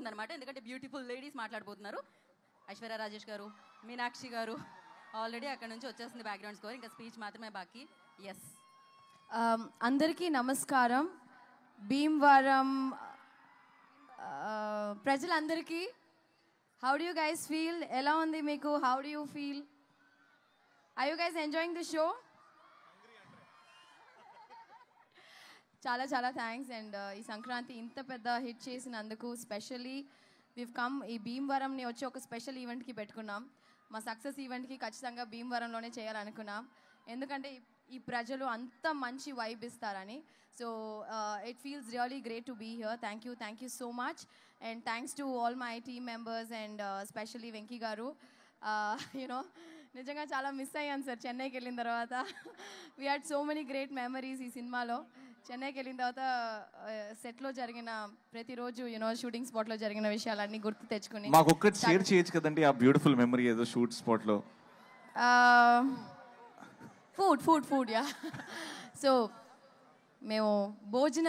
అనమాట. ఎందుకంటే beautiful ladies మాట్లాడబోతున్నారు. Aishwarya Rajesh గారు, మీనాక్షి గారు ఆల్రెడీ అక్కడ నుంచి వచ్చేస్తుంది బ్యాక్గ్రౌండ్ స్కోర్. ఇంకా స్పీచ్ మాత్రమే బాకీ. ఎస్, అందరికీ నమస్కారం. భీమవరం ప్రజలందరికీ how do you guys feel? ఎలా ఉంది మీకు? How do you feel? Are you guys enjoying the show? చాలా చాలా థ్యాంక్స్. అండ్ ఈ సంక్రాంతి ఇంత పెద్ద హిట్ చేసినందుకు స్పెషల్లీ వీవ్ కమ్ ఈ భీమవరంని వచ్చి ఒక స్పెషల్ ఈవెంట్కి పెట్టుకున్నాం. మా సక్సెస్ ఈవెంట్కి ఖచ్చితంగా భీమవరంలోనే చేయాలనుకున్నాం. ఎందుకంటే ఈ ప్రజలు అంత మంచి వైబ్ ఇస్తారని. So it feels really great to be here. Thank you so much. And thanks to all my team members and specially Venky garu. You know నిజంగా చాలా మిస్ అయ్యాను సార్ చెన్నైకి వెళ్ళిన తర్వాత. We had so many great memories ఈ సినిమాలో. చెన్నైకి వెళ్ళిన తర్వాత సెట్లో జరిగిన ప్రతిరోజు షూటింగ్ స్పాట్లో జరిగిన విషయాలన్నీ గుర్తు తెచ్చుకుని మాకు ఒక్కటి షేర్ చేయొచ్చు కదండి ఆ బ్యూటిఫుల్ మెమరీ ఏదో షూట్ స్పాట్లో. Food yeah. సో మేము భోజన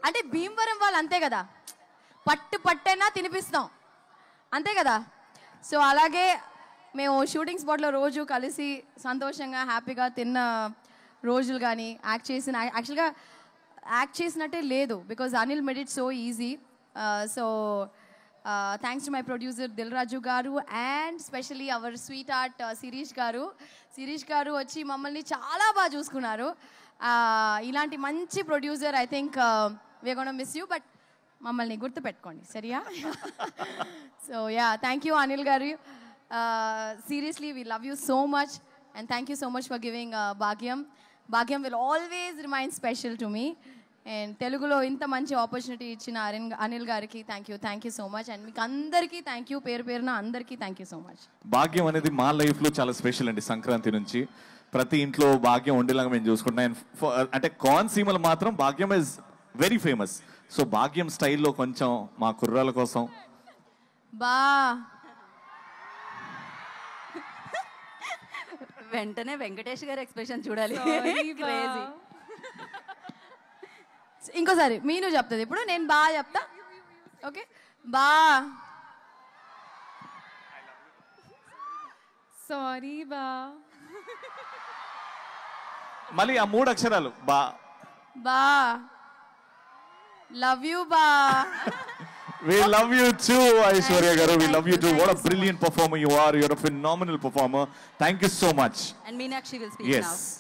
అంటే భీమవరం వాళ్ళు అంతే కదా, పట్టైనా తినిపిస్తాం అంతే కదా. సో అలాగే మేము షూటింగ్ స్పాట్లో రోజు కలిసి సంతోషంగా హ్యాపీగా తిన్న రోజులు కానీ యాక్చువల్గా యాక్ట్ చేసినట్టే లేదు. Because Anil made it so easy. So thanks to my producer Dil Raju గారు and specially our sweetheart Shirish గారు వచ్చి మమ్మల్ని చాలా బాగా చూసుకున్నారు. ఇలాంటి మంచి producer I think we're gonna miss you, but మమ్మల్ని గుర్తుపెట్టుకోండి సరియా. So yeah, thank you Anil గారు. Seriously we love you so much and thank you so much for giving Bhagyam will always remain special to me. And Telugulo inta manchi opportunity ichina Anil gariki thank you so much. And meeku andariki thank you, పేరున అందరికీ thank you so much. భాగ్యం అనేది మా life లో చాలా special అండి. సంక్రాంతి నుంచి ప్రతి ఇంట్లో భాగ్యం ఉండేలాగా మేము చూసుకుంటాం. అంటే కోనసీమలో మాత్రం భాగ్యం ఇస్ వెరీ ఫేమస్. సో భాగ్యం స్టైల్లో కొంచెం మా కుర్రాల కోసం వెంటనే వెంకటేష్ గారి ఎక్స్ప్రెషన్ చూడాలి. ఇంకోసారి మీను చెప్తుంది, ఇప్పుడు నేను బాగా చెప్తా. ఓకే, సారీ మళ్ళీ ఆ 3 అక్షరాలు love you We love you too, Aishwarya garu. We love you too. What a brilliant performer you are. You're a phenomenal performer. Thank you so much. And Meenakshi will speak now.